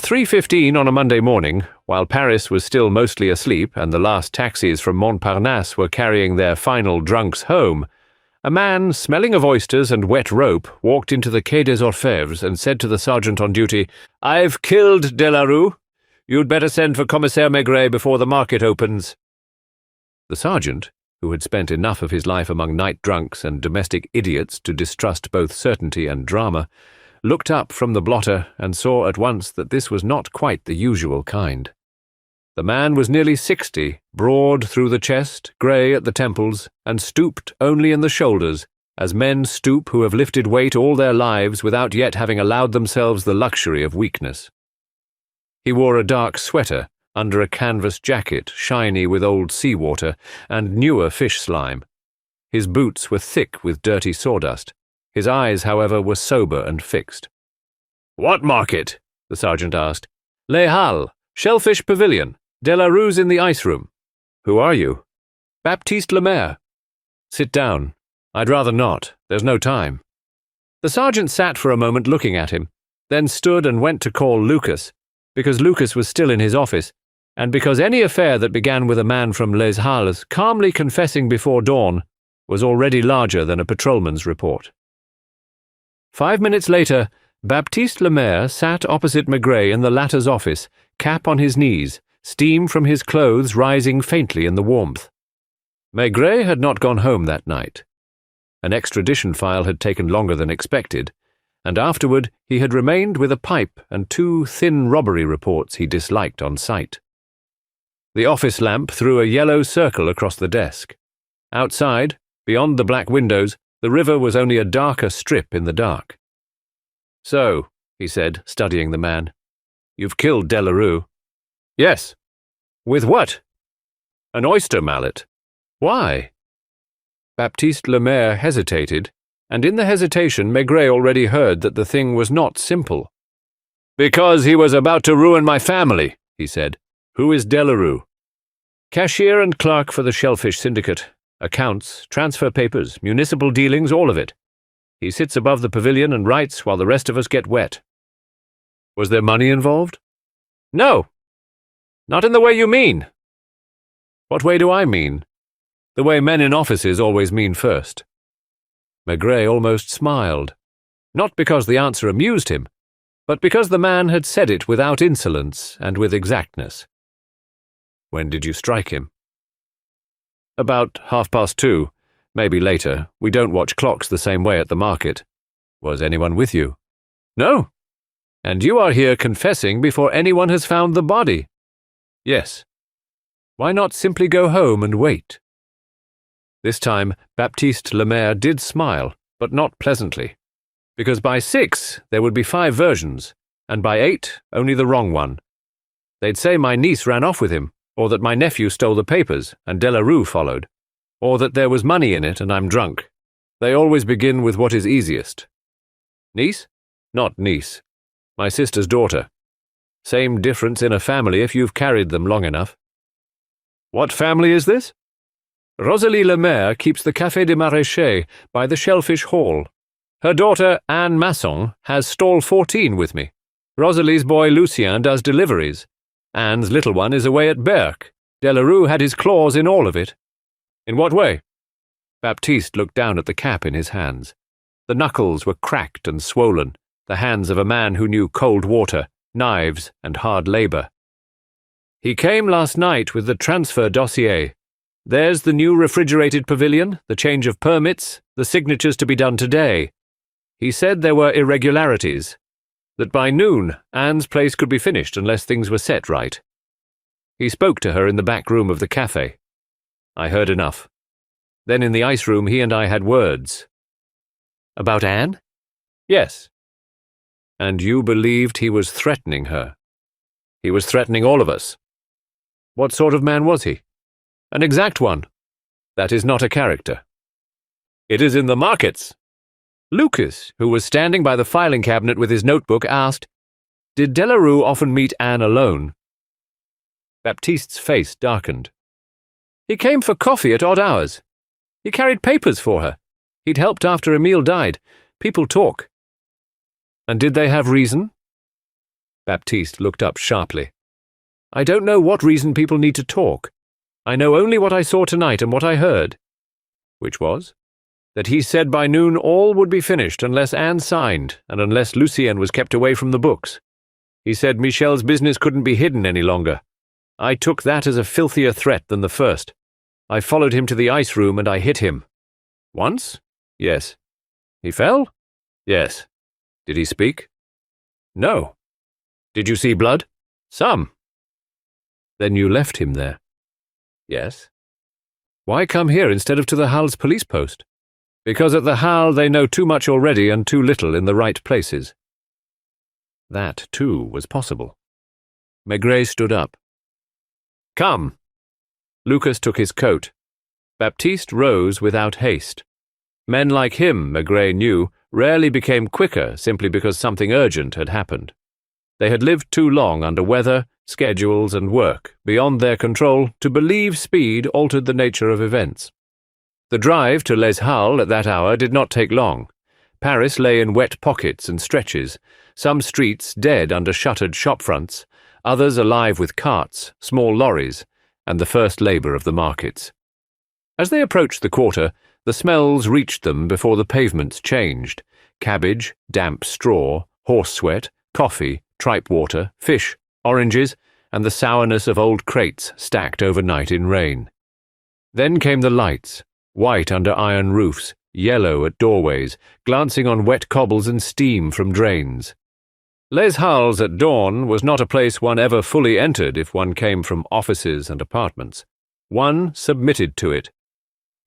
3:15 on a Monday morning, while Paris was still mostly asleep and the last taxis from Montparnasse were carrying their final drunks home, a man, smelling of oysters and wet rope, walked into the Quai des Orfèvres and said to the sergeant on duty, "I've killed Delarue. You'd better send for Commissaire Maigret before the market opens." The sergeant, who had spent enough of his life among night drunks and domestic idiots to distrust both certainty and drama, looked up from the blotter and saw at once that this was not quite the usual kind. The man was nearly 60, broad through the chest, grey at the temples, and stooped only in the shoulders, as men stoop who have lifted weight all their lives without yet having allowed themselves the luxury of weakness. He wore a dark sweater under a canvas jacket shiny with old seawater and newer fish slime. His boots were thick with dirty sawdust. His eyes, however, were sober and fixed. "What market?" the sergeant asked. "Les Halles, Shellfish Pavilion. Delarue's in the ice room." "Who are you?" "Baptiste Lemaire." "Sit down. I'd rather not. There's no time." The sergeant sat for a moment looking at him, then stood and went to call Lucas, because Lucas was still in his office, and because any affair that began with a man from Les Halles calmly confessing before dawn was already larger than a patrolman's report. 5 minutes later, Baptiste Lemaire sat opposite Maigret in the latter's office, cap on his knees, steam from his clothes rising faintly in the warmth. Maigret had not gone home that night. An extradition file had taken longer than expected, and afterward he had remained with a pipe and 2 thin robbery reports he disliked on sight. The office lamp threw a yellow circle across the desk. Outside, beyond the black windows, the river was only a darker strip in the dark. "So," he said, studying the man, "you've killed Delarue." "Yes." "With what?" "An oyster mallet." "Why?" Baptiste Lemaire hesitated, and in the hesitation Maigret already heard that the thing was not simple. "Because he was about to ruin my family," he said. "Who is Delarue?" "Cashier and clerk for the Shellfish Syndicate. Accounts, transfer papers, municipal dealings, all of it. He sits above the pavilion and writes while the rest of us get wet." "Was there money involved?" "No. Not in the way you mean." "What way do I mean?" "The way men in offices always mean first." Maigret almost smiled, not because the answer amused him, but because the man had said it without insolence and with exactness. "When did you strike him?" "About 2:30, maybe later. We don't watch clocks the same way at the market." "Was anyone with you?" "No." "And you are here confessing before anyone has found the body." "Yes." "Why not simply go home and wait?" This time Baptiste Lemaire did smile, but not pleasantly, because by 6 there would be 5 versions, and by 8 only the wrong one. They'd say my niece ran off with him, or that my nephew stole the papers and Delarue followed, or that there was money in it and I'm drunk. They always begin with what is easiest. "Niece?" "Not niece. My sister's daughter. Same difference in a family if you've carried them long enough." "What family is this?" "Rosalie Lemaire keeps the Café des Maraîchers by the Shellfish Hall. Her daughter, Anne Masson, has stall 14 with me. Rosalie's boy Lucien does deliveries. Anne's little one is away at Berck. Delarue had his claws in all of it." "In what way?" Baptiste looked down at the cap in his hands. The knuckles were cracked and swollen, the hands of a man who knew cold water, knives, and hard labor. "He came last night with the transfer dossier. There's the new refrigerated pavilion, the change of permits, the signatures to be done today. He said there were irregularities, that by noon Anne's place could be finished unless things were set right. He spoke to her in the back room of the cafe. I heard enough. Then in the ice room he and I had words." "About Anne?" "Yes." "And you believed he was threatening her?" "He was threatening all of us." "What sort of man was he?" "An exact one." "That is not a character." "It is in the markets." Lucas, who was standing by the filing cabinet with his notebook, asked, "Did Delarue often meet Anne alone?" Baptiste's face darkened. "He came for coffee at odd hours. He carried papers for her. He'd helped after Emile died. People talk." "And did they have reason?" Baptiste looked up sharply. "I don't know what reason people need to talk. I know only what I saw tonight and what I heard." "Which was?" "That he said by noon all would be finished unless Anne signed and unless Lucien was kept away from the books. He said Michel's business couldn't be hidden any longer. I took that as a filthier threat than the first. I followed him to the ice room and I hit him." "Once?" "Yes." "He fell?" "Yes." "Did he speak?" "No." "Did you see blood?" "Some." "Then you left him there?" "Yes." "Why come here instead of to the Halles police post?" "Because at the Halles they know too much already and too little in the right places." That, too, was possible. Maigret stood up. "Come." Lucas took his coat. Baptiste rose without haste. Men like him, Maigret knew, rarely became quicker simply because something urgent had happened. They had lived too long under weather, schedules, and work, beyond their control, to believe speed altered the nature of events. The drive to Les Halles at that hour did not take long. Paris lay in wet pockets and stretches, some streets dead under shuttered shop fronts, others alive with carts, small lorries, and the first labour of the markets. As they approached the quarter, the smells reached them before the pavements changed: cabbage, damp straw, horse sweat, coffee, tripe water, fish, oranges, and the sourness of old crates stacked overnight in rain. Then came the lights, white under iron roofs, yellow at doorways, glancing on wet cobbles and steam from drains. Les Halles at dawn was not a place one ever fully entered if one came from offices and apartments. One submitted to it.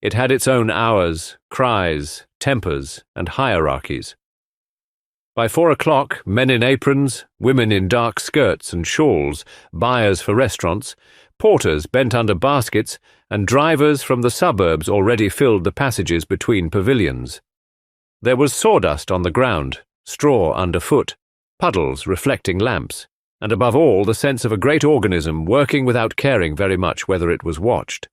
It had its own hours, cries, tempers, and hierarchies. By 4 o'clock, men in aprons, women in dark skirts and shawls, buyers for restaurants, porters bent under baskets, and drivers from the suburbs already filled the passages between pavilions. There was sawdust on the ground, straw underfoot, puddles reflecting lamps, and above all the sense of a great organism working without caring very much whether it was watched.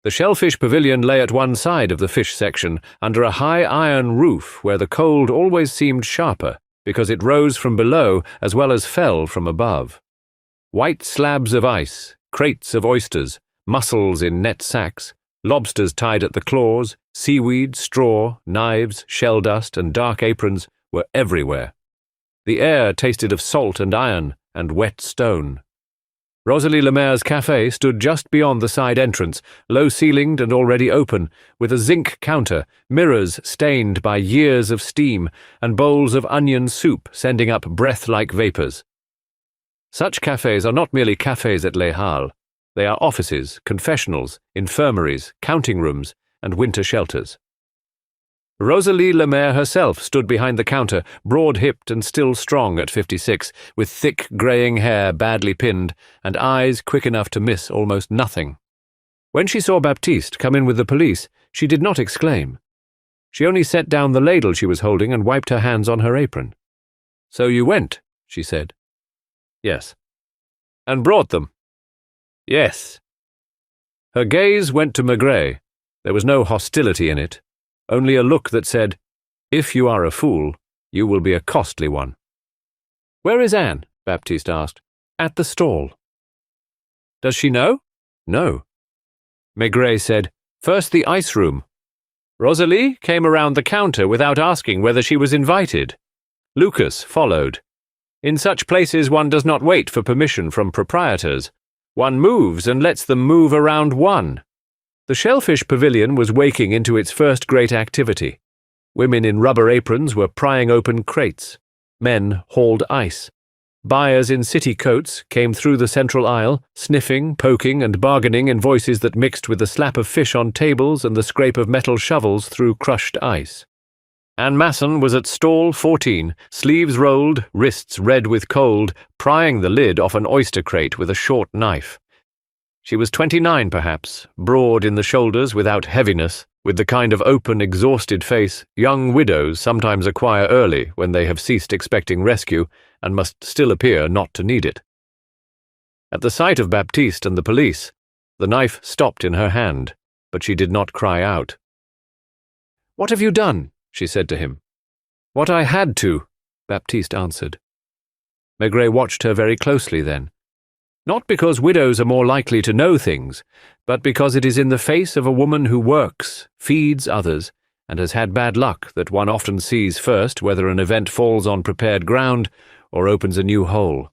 The shellfish pavilion lay at one side of the fish section, under a high iron roof where the cold always seemed sharper, because it rose from below as well as fell from above. White slabs of ice, crates of oysters, mussels in net sacks, lobsters tied at the claws, seaweed, straw, knives, shell dust, and dark aprons were everywhere. The air tasted of salt and iron and wet stone. Rosalie Lemaire's café stood just beyond the side entrance, low-ceilinged and already open, with a zinc counter, mirrors stained by years of steam, and bowls of onion soup sending up breath-like vapours. Such cafés are not merely cafés at Les Halles. They are offices, confessionals, infirmaries, counting rooms, and winter shelters. Rosalie Lemaire herself stood behind the counter, broad-hipped and still strong at 56, with thick greying hair badly pinned, and eyes quick enough to miss almost nothing. When she saw Baptiste come in with the police, she did not exclaim. She only set down the ladle she was holding and wiped her hands on her apron. "So you went," she said. "Yes." "And brought them?" "Yes." Her gaze went to Maigret. There was no hostility in it. Only a look that said, "If you are a fool, you will be a costly one." "Where is Anne?" Baptiste asked. "At the stall." "Does she know?" "No." Maigret said, "First the ice room." Rosalie came around the counter without asking whether she was invited. Lucas followed. In such places one does not wait for permission from proprietors. One moves and lets them move around one. The shellfish pavilion was waking into its first great activity. Women in rubber aprons were prying open crates. Men hauled ice. Buyers in city coats came through the central aisle, sniffing, poking, and bargaining in voices that mixed with the slap of fish on tables and the scrape of metal shovels through crushed ice. Anne Masson was at stall 14, sleeves rolled, wrists red with cold, prying the lid off an oyster crate with a short knife. She was 29, perhaps, broad in the shoulders without heaviness, with the kind of open, exhausted face young widows sometimes acquire early when they have ceased expecting rescue and must still appear not to need it. At the sight of Baptiste and the police, the knife stopped in her hand, but she did not cry out. "What have you done?" she said to him. "What I had to," Baptiste answered. Maigret watched her very closely then. Not because widows are more likely to know things, but because it is in the face of a woman who works, feeds others, and has had bad luck that one often sees first whether an event falls on prepared ground or opens a new hole.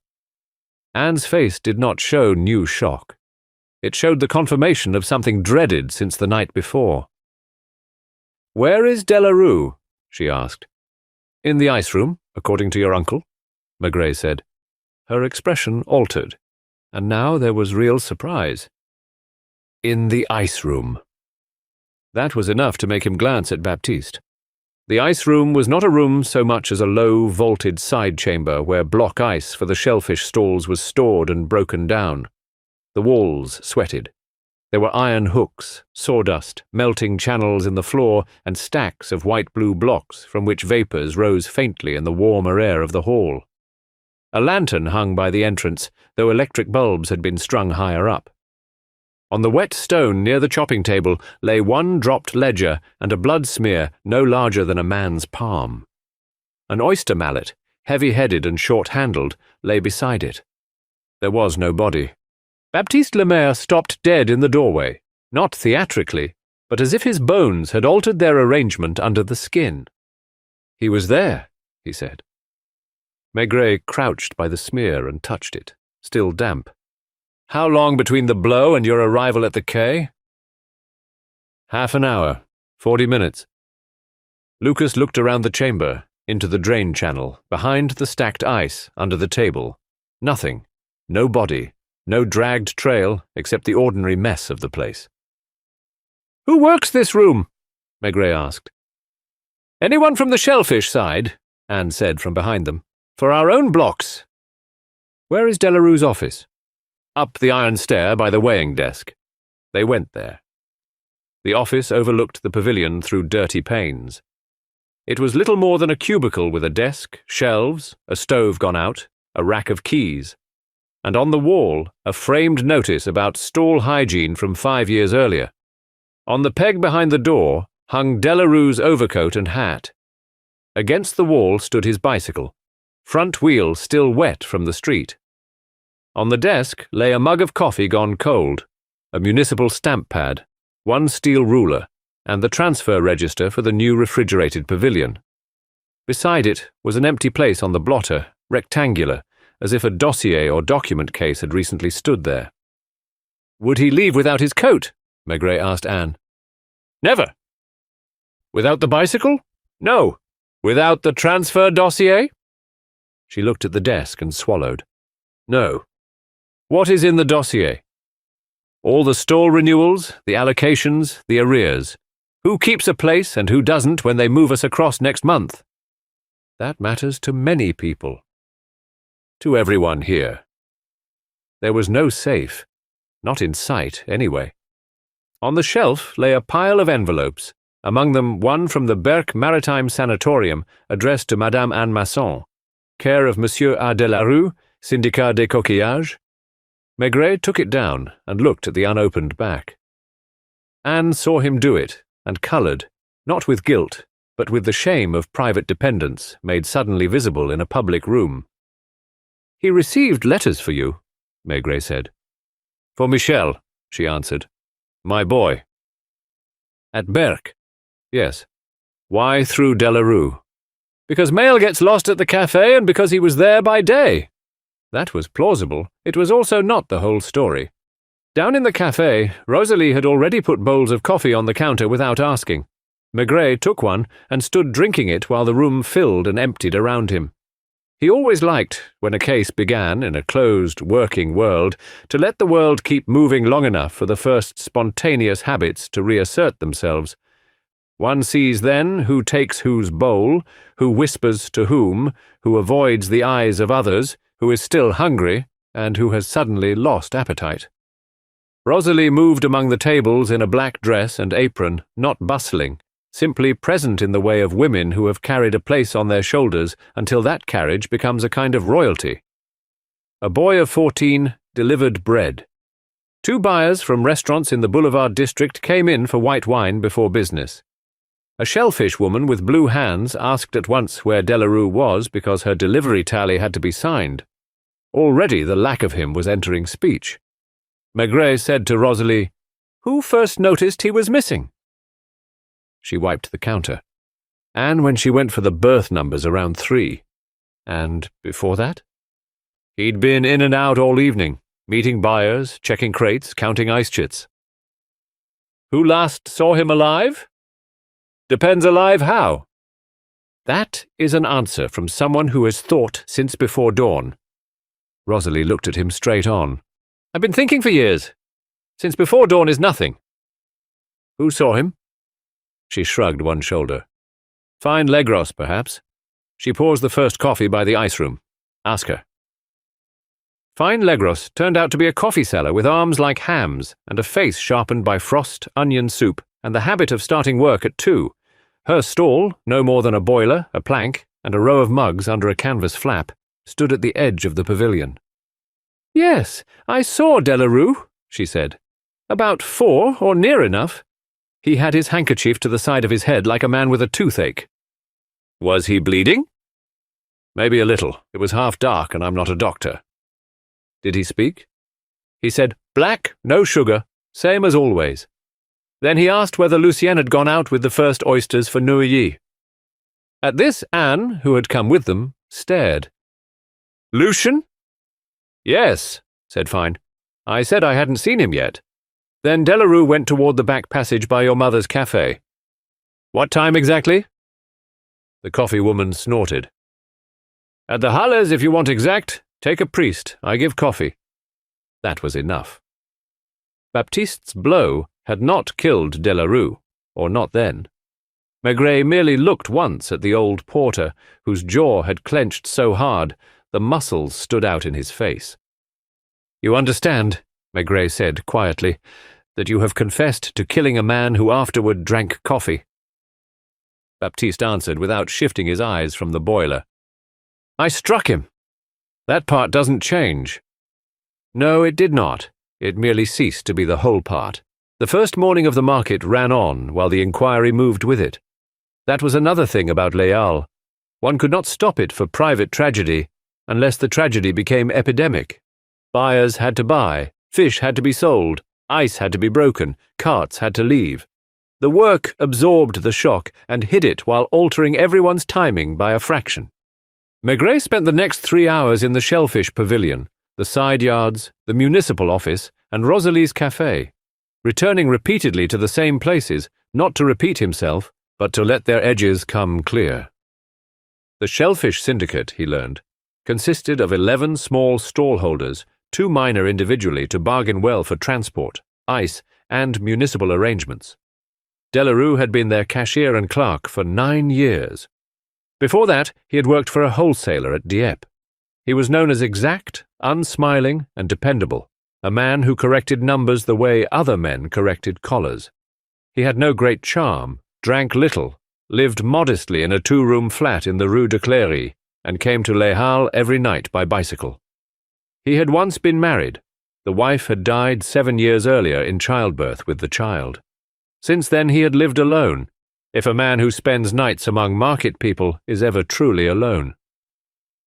Anne's face did not show new shock. It showed the confirmation of something dreaded since the night before. "Where is Delarue?" she asked. "In the ice room, according to your uncle," Maigret said. Her expression altered, and now there was real surprise. "In the ice room." That was enough to make him glance at Baptiste. The ice room was not a room so much as a low, vaulted side chamber where block ice for the shellfish stalls was stored and broken down. The walls sweated. There were iron hooks, sawdust, melting channels in the floor, and stacks of white-blue blocks from which vapours rose faintly in the warmer air of the hall. A lantern hung by the entrance, though electric bulbs had been strung higher up. On the wet stone near the chopping table lay one dropped ledger and a blood smear no larger than a man's palm. An oyster mallet, heavy-headed and short-handled, lay beside it. There was no body. Baptiste Lemaire stopped dead in the doorway, not theatrically, but as if his bones had altered their arrangement under the skin. "He was there," he said. Maigret crouched by the smear and touched it, still damp. "How long between the blow and your arrival at the quay?" "Half an hour, 40 minutes. Lucas looked around the chamber, into the drain channel, behind the stacked ice, under the table. Nothing. No body. No dragged trail, except the ordinary mess of the place. "Who works this room?" Maigret asked. "Anyone from the shellfish side," Anne said from behind them. "For our own blocks." "Where is Delarue's office?" "Up the iron stair by the weighing desk." They went there. The office overlooked the pavilion through dirty panes. It was little more than a cubicle with a desk, shelves, a stove gone out, a rack of keys, and on the wall a framed notice about stall hygiene from 5 years earlier. On the peg behind the door hung Delarue's overcoat and hat. Against the wall stood his bicycle, front wheel still wet from the street. On the desk lay a mug of coffee gone cold, a municipal stamp pad, one steel ruler, and the transfer register for the new refrigerated pavilion. Beside it was an empty place on the blotter, rectangular, as if a dossier or document case had recently stood there. "Would he leave without his coat?" Maigret asked Anne. "Never." "Without the bicycle?" "No." "Without the transfer dossier?" She looked at the desk and swallowed. "No." "What is in the dossier?" "All the stall renewals, the allocations, the arrears. Who keeps a place and who doesn't when they move us across next month?" "That matters to many people." "To everyone here." There was no safe. Not in sight, anyway. On the shelf lay a pile of envelopes, among them one from the Berck Maritime Sanatorium addressed to Madame Anne Masson, care of Monsieur A. Delarue, Syndicat des Coquillages. Maigret took it down and looked at the unopened back. Anne saw him do it and coloured, not with guilt, but with the shame of private dependence made suddenly visible in a public room. "He received letters for you," Maigret said. "For Michel," she answered. "My boy." "At Berck?" "Yes." "Why through Delarue?" "Because mail gets lost at the café and because he was there by day." That was plausible. It was also not the whole story. Down in the café, Rosalie had already put bowls of coffee on the counter without asking. Maigret took one and stood drinking it while the room filled and emptied around him. He always liked, when a case began in a closed, working world, to let the world keep moving long enough for the first spontaneous habits to reassert themselves. One sees then who takes whose bowl, who whispers to whom, who avoids the eyes of others, who is still hungry, and who has suddenly lost appetite. Rosalie moved among the tables in a black dress and apron, not bustling, simply present in the way of women who have carried a place on their shoulders until that carriage becomes a kind of royalty. A boy of 14 delivered bread. 2 buyers from restaurants in the Boulevard district came in for white wine before business. A shellfish woman with blue hands asked at once where Delarue was because her delivery tally had to be signed. Already the lack of him was entering speech. Maigret said to Rosalie, "Who first noticed he was missing?" She wiped the counter. And when she went for the berth numbers around 3. And before that? He'd been in and out all evening, meeting buyers, checking crates, counting ice chits. Who last saw him alive? Depends alive how. That is an answer from someone who has thought since before dawn. Rosalie looked at him straight on. I've been thinking for years. Since before dawn is nothing. Who saw him? She shrugged one shoulder. Fine Legros, perhaps. She pours the first coffee by the ice room. Ask her. Fine Legros turned out to be a coffee seller with arms like hams and a face sharpened by frost, onion soup, and the habit of starting work at 2. Her stall, no more than a boiler, a plank, and a row of mugs under a canvas flap, stood at the edge of the pavilion. Yes, I saw Delarue, she said. About 4, or near enough. He had his handkerchief to the side of his head like a man with a toothache. Was he bleeding? Maybe a little. It was half dark and I'm not a doctor. Did he speak? He said, black, no sugar, same as always. Then he asked whether Lucien had gone out with the first oysters for Neuilly. At this, Anne, who had come with them, stared. Lucien? Yes, said Fine. I said I hadn't seen him yet. Then Delarue went toward the back passage by your mother's cafe. What time exactly? The coffee woman snorted. At the Halles, if you want exact, take a priest, I give coffee. That was enough. Baptiste's blow had not killed Delarue, or not then. Maigret merely looked once at the old porter, whose jaw had clenched so hard the muscles stood out in his face. You understand, Maigret said quietly, that you have confessed to killing a man who afterward drank coffee. Baptiste answered without shifting his eyes from the boiler. I struck him. That part doesn't change. No, it did not. It merely ceased to be the whole part. The first morning of the market ran on while the inquiry moved with it. That was another thing about Les Halles. One could not stop it for private tragedy unless the tragedy became epidemic. Buyers had to buy, fish had to be sold, ice had to be broken, carts had to leave. The work absorbed the shock and hid it while altering everyone's timing by a fraction. Maigret spent the next 3 hours in the shellfish pavilion, the side yards, the municipal office, and Rosalie's café, returning repeatedly to the same places, not to repeat himself, but to let their edges come clear. The shellfish syndicate, he learned, consisted of 11 small stallholders, 2 minor individually to bargain well for transport, ice, and municipal arrangements. Delarue had been their cashier and clerk for 9 years. Before that, he had worked for a wholesaler at Dieppe. He was known as exact, unsmiling, and dependable, a man who corrected numbers the way other men corrected collars. He had no great charm, drank little, lived modestly in a 2-room flat in the Rue de Cléry, and came to Les Halles every night by bicycle. He had once been married. The wife had died 7 years earlier in childbirth with the child. Since then he had lived alone, if a man who spends nights among market people is ever truly alone.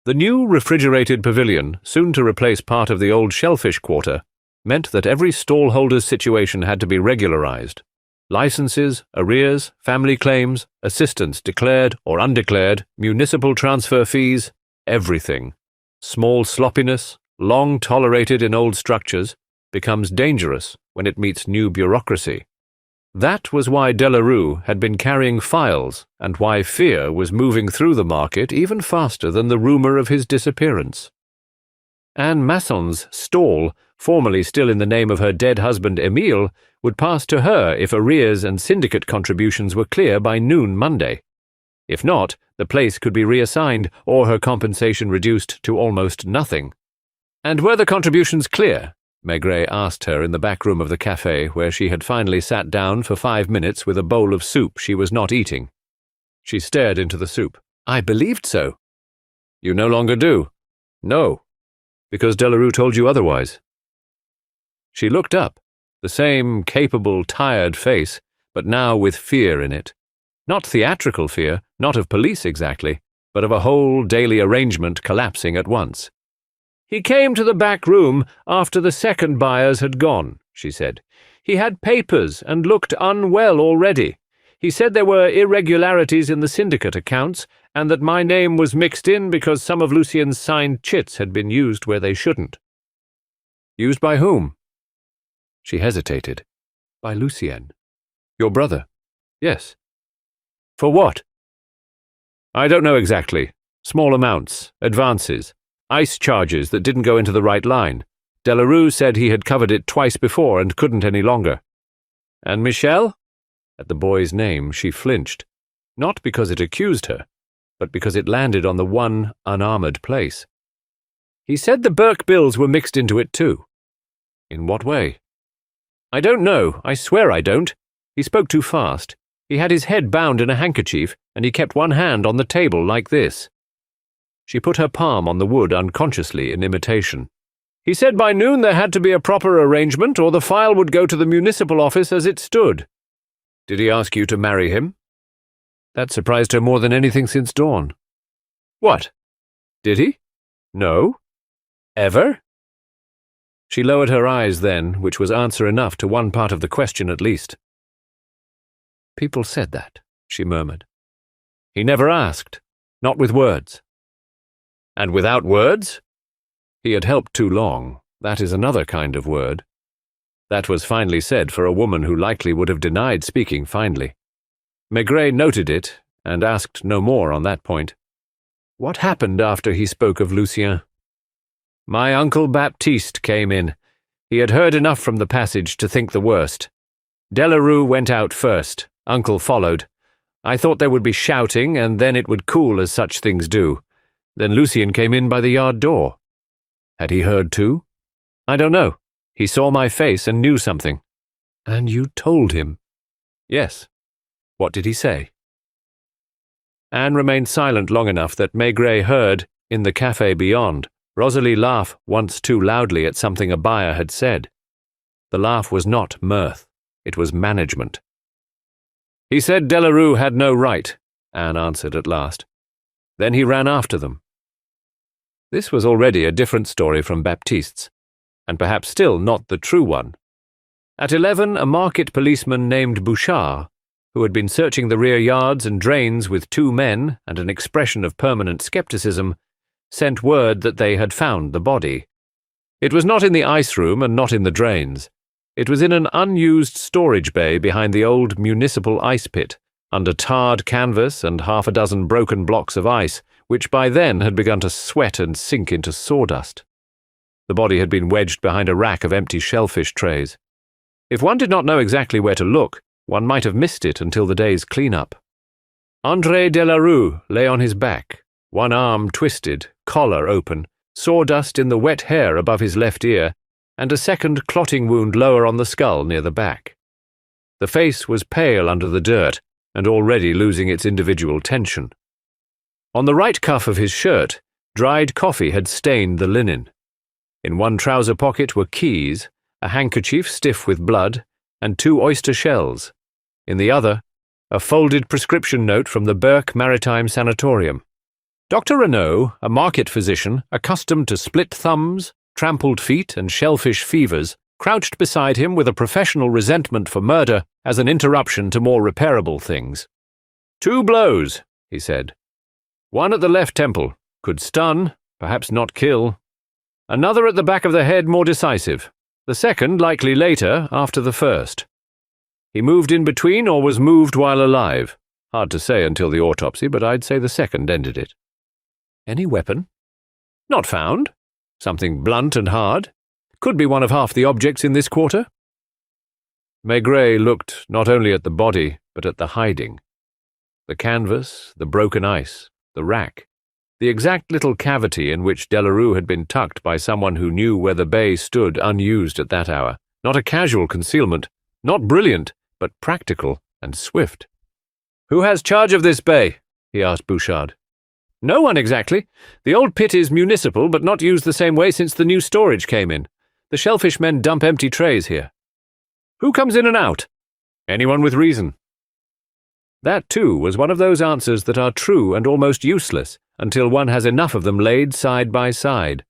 The new refrigerated pavilion, soon to replace part of the old shellfish quarter, meant that every stallholder's situation had to be regularized. Licenses, arrears, family claims, assistance declared or undeclared, municipal transfer fees, everything. Small sloppiness, long tolerated in old structures, becomes dangerous when it meets new bureaucracy. That was why Delarue had been carrying files and why fear was moving through the market even faster than the rumor of his disappearance. Anne Masson's stall, formerly still in the name of her dead husband Émile, would pass to her if arrears and syndicate contributions were clear by noon Monday. If not, the place could be reassigned or her compensation reduced to almost nothing. And were the contributions clear? Maigret asked her in the back room of the café, where she had finally sat down for 5 minutes with a bowl of soup she was not eating. She stared into the soup. I believed so. You no longer do? No, because Delarue told you otherwise. She looked up, the same capable, tired face, but now with fear in it. Not theatrical fear, not of police exactly, but of a whole daily arrangement collapsing at once. "He came to the back room after the second buyers had gone," she said. "He had papers and looked unwell already. He said there were irregularities in the syndicate accounts, and that my name was mixed in because some of Lucien's signed chits had been used where they shouldn't." "Used by whom?" She hesitated. "By Lucien." "Your brother?" "Yes." "For what?" "I don't know exactly. Small amounts, advances, ice charges that didn't go into the right line. Delarue said he had covered it twice before and couldn't any longer." "And Michel?" At the boy's name she flinched, not because it accused her, but because it landed on the one unarmored place. "He said the Burke bills were mixed into it too." "In what way?" "I don't know. I swear I don't. He spoke too fast. He had his head bound in a handkerchief, and he kept one hand on the table like this." She put her palm on the wood unconsciously in imitation. "He said by noon there had to be a proper arrangement, or the file would go to the municipal office as it stood." "Did he ask you to marry him?" That surprised her more than anything since dawn. "What? Did he? No? Ever?" She lowered her eyes then, which was answer enough to one part of the question at least. "People said that," she murmured. "He never asked, not with words." "And without words?" "He had helped too long. That is another kind of word." That was finely said for a woman who likely would have denied speaking finely. Maigret noted it, and asked no more on that point. "What happened after he spoke of Lucien?" "My Uncle Baptiste came in. He had heard enough from the passage to think the worst. Delarue went out first. Uncle followed. I thought there would be shouting, and then it would cool as such things do. Then Lucien came in by the yard door." "Had he heard too?" "I don't know. He saw my face and knew something." "And you told him?" "Yes." "What did he say?" Anne remained silent long enough that Maigret heard, in the café beyond, Rosalie laugh once too loudly at something a buyer had said. The laugh was not mirth. It was management. "He said Delarue had no right," Anne answered at last. "Then he ran after them." This was already a different story from Baptiste's, and perhaps still not the true one. At 11, a market policeman named Bouchard, who had been searching the rear yards and drains with 2 men and an expression of permanent skepticism, sent word that they had found the body. It was not in the ice room and not in the drains. It was in an unused storage bay behind the old municipal ice pit, under tarred canvas and half a dozen broken blocks of ice, which by then had begun to sweat and sink into sawdust. The body had been wedged behind a rack of empty shellfish trays. If one did not know exactly where to look, one might have missed it until the day's clean-up. André Delarue lay on his back, one arm twisted, collar open, sawdust in the wet hair above his left ear, and a second clotting wound lower on the skull near the back. The face was pale under the dirt, and already losing its individual tension. On the right cuff of his shirt, dried coffee had stained the linen. In one trouser pocket were keys, a handkerchief stiff with blood, and 2 oyster shells. In the other, a folded prescription note from the Burke Maritime Sanatorium. Dr. Renaud, a market physician, accustomed to split thumbs, trampled feet, and shellfish fevers, crouched beside him with a professional resentment for murder as an interruption to more repairable things. 2 blows, he said. One at the left temple, could stun, perhaps not kill. Another at the back of the head, more decisive. The second likely later, after the first. He moved in between or was moved while alive. Hard to say until the autopsy, but I'd say the second ended it. Any weapon? Not found. Something blunt and hard. Could be one of half the objects in this quarter. Maigret looked not only at the body, but at the hiding. The canvas, the broken ice, the rack, the exact little cavity in which Delarue had been tucked by someone who knew where the bay stood unused at that hour. Not a casual concealment, not brilliant, but practical and swift. "Who has charge of this bay?" he asked Bouchard. "No one exactly. The old pit is municipal, but not used the same way since the new storage came in. The shellfish men dump empty trays here." "Who comes in and out?" "Anyone with reason." That, too, was one of those answers that are true and almost useless until one has enough of them laid side by side.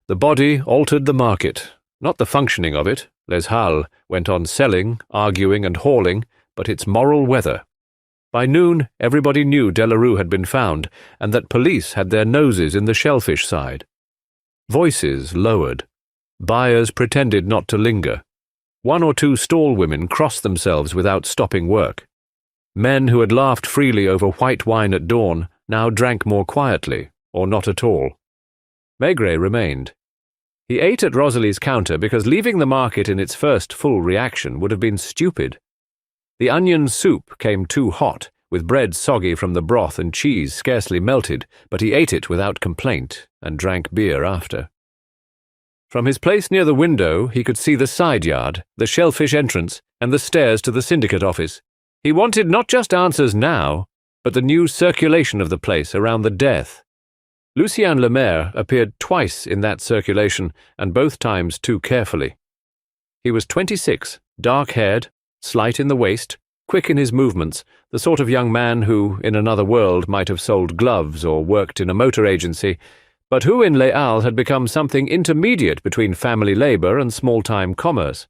The body altered the market, not the functioning of it. Les Halles went on selling, arguing, and hauling, but its moral weather. By noon, everybody knew Delarue had been found, and that police had their noses in the shellfish side. Voices lowered. Buyers pretended not to linger. 1 or 2 stall women crossed themselves without stopping work. Men who had laughed freely over white wine at dawn now drank more quietly, or not at all. Maigret remained. He ate at Rosalie's counter because leaving the market in its first full reaction would have been stupid. The onion soup came too hot, with bread soggy from the broth and cheese scarcely melted, but he ate it without complaint and drank beer after. From his place near the window, he could see the side yard, the shellfish entrance, and the stairs to the syndicate office. He wanted not just answers now, but the new circulation of the place around the death. Lucien Lemaire appeared twice in that circulation, and both times too carefully. He was 26, dark-haired, slight in the waist, quick in his movements, the sort of young man who, in another world, might have sold gloves or worked in a motor agency, but who in Les Halles had become something intermediate between family labor and small-time commerce.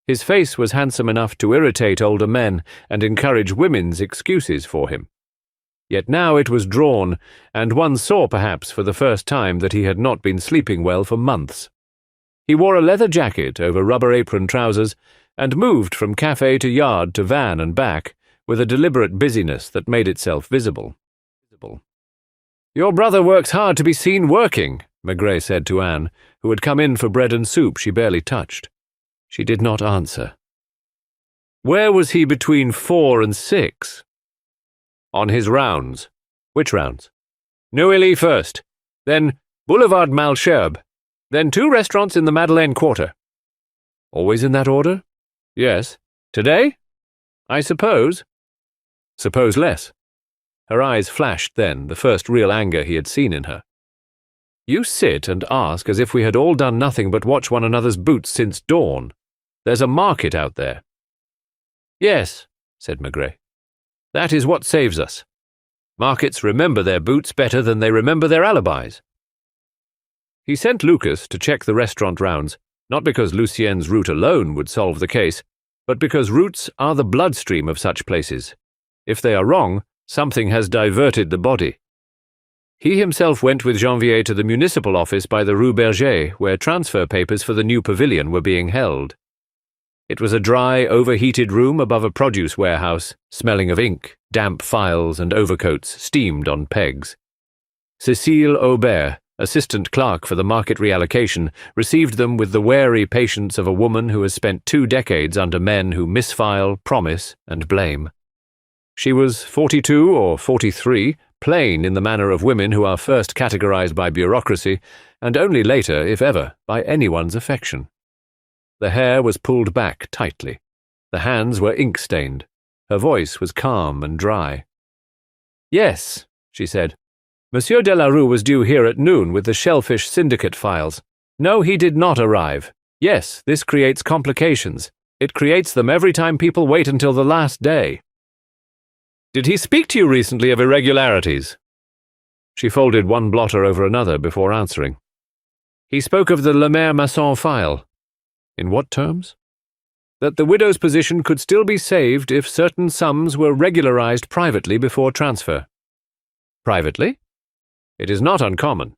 His face was handsome enough to irritate older men and encourage women's excuses for him. Yet now it was drawn, and one saw perhaps for the first time that he had not been sleeping well for months. He wore a leather jacket over rubber apron trousers and moved from cafe to yard to van and back with a deliberate busyness that made itself visible. "Your brother works hard to be seen working," Maigret said to Anne, who had come in for bread and soup she barely touched. She did not answer. "Where was he between 4 and 6? "On his rounds." "Which rounds?" "Neuilly first, then Boulevard Malesherbes, then 2 restaurants in the Madeleine Quarter." "Always in that order?" "Yes." "Today?" "I suppose." "Suppose less." Her eyes flashed then, the first real anger he had seen in her. "You sit and ask as if we had all done nothing but watch one another's boots since dawn. There's a market out there." "Yes," said Maigret. "That is what saves us. Markets remember their boots better than they remember their alibis." He sent Lucas to check the restaurant rounds, not because Lucien's route alone would solve the case, but because routes are the bloodstream of such places. If they are wrong, something has diverted the body. He himself went with Janvier to the municipal office by the Rue Berger, where transfer papers for the new pavilion were being held. It was a dry, overheated room above a produce warehouse, smelling of ink, damp files, and overcoats steamed on pegs. Cécile Aubert, assistant clerk for the market reallocation, received them with the wary patience of a woman who has spent 2 decades under men who misfile, promise, and blame. She was 42 or 43, plain in the manner of women who are first categorized by bureaucracy, and only later, if ever, by anyone's affection. The hair was pulled back tightly. The hands were ink-stained. Her voice was calm and dry. "Yes," she said. "Monsieur Delarue was due here at noon with the Shellfish Syndicate files. No, he did not arrive. Yes, this creates complications. It creates them every time people wait until the last day." "Did he speak to you recently of irregularities?" She folded one blotter over another before answering. "He spoke of the Lemaire Masson file." "In what terms?" "That the widow's position could still be saved if certain sums were regularized privately before transfer." "Privately?" "It is not uncommon.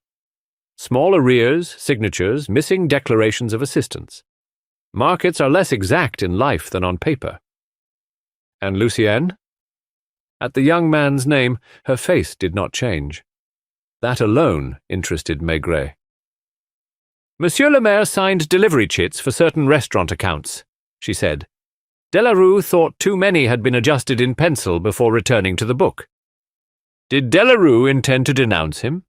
Small arrears, signatures, missing declarations of assistance. Markets are less exact in life than on paper." "And Lucienne?" At the young man's name, her face did not change. That alone interested Maigret. "Monsieur le Maire signed delivery chits for certain restaurant accounts," she said. "Delarue thought too many had been adjusted in pencil before returning to the book." "Did Delarue intend to denounce him?"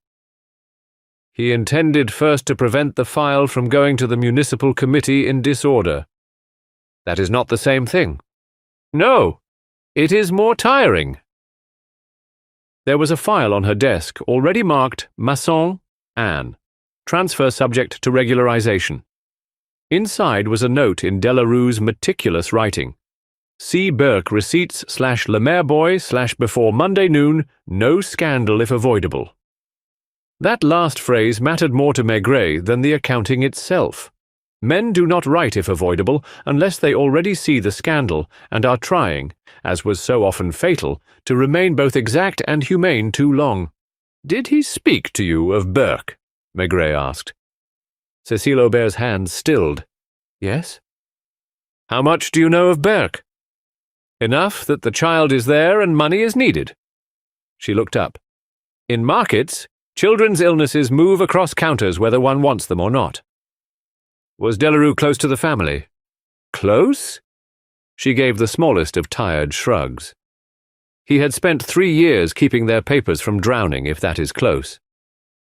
"He intended first to prevent the file from going to the municipal committee in disorder." "That is not the same thing." "No. It is more tiring." There was a file on her desk already marked Masson, Anne, transfer subject to regularization. Inside was a note in Delarue's meticulous writing. "C. Burke receipts / Lemaire boy / before Monday noon, no scandal if avoidable." That last phrase mattered more to Maigret than the accounting itself. Men do not write if avoidable unless they already see the scandal and are trying, as was so often fatal, to remain both exact and humane too long. "Did he speak to you of Burke?" Maigret asked. Cécile Aubert's hand stilled. "Yes." "How much do you know of Burke?" "Enough that the child is there and money is needed." She looked up. "In markets, children's illnesses move across counters whether one wants them or not." "Was Delarue close to the family?" "Close?" She gave the smallest of tired shrugs. "He had spent 3 years keeping their papers from drowning, if that is close."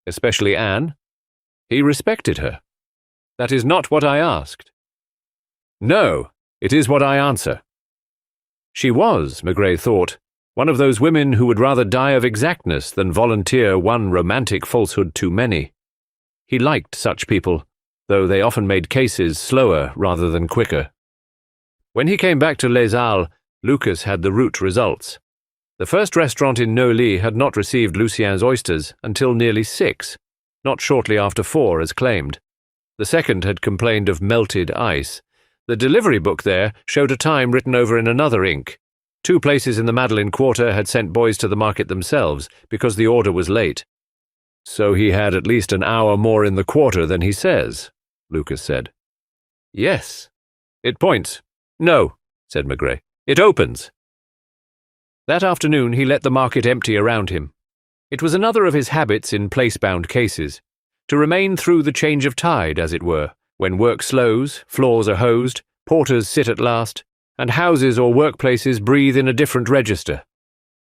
"Especially Anne?" "He respected her." "That is not what I asked." "No, it is what I answer." She was, Maigret thought, one of those women who would rather die of exactness than volunteer one romantic falsehood too many. He liked such people, though they often made cases slower rather than quicker. When he came back to Les Halles, Lucas had the route results. The first restaurant in Neuilly had not received Lucien's oysters until nearly 6, not shortly after 4 as claimed. The second had complained of melted ice. The delivery book there showed a time written over in another ink. 2 places in the Madeleine Quarter had sent boys to the market themselves because the order was late. "So he had at least an hour more in the quarter than he says," Lucas said. "Yes. It points." "No," said Maigret. "It opens." That afternoon he let the market empty around him. It was another of his habits in place-bound cases, to remain through the change of tide, as it were, when work slows, floors are hosed, porters sit at last, and houses or workplaces breathe in a different register.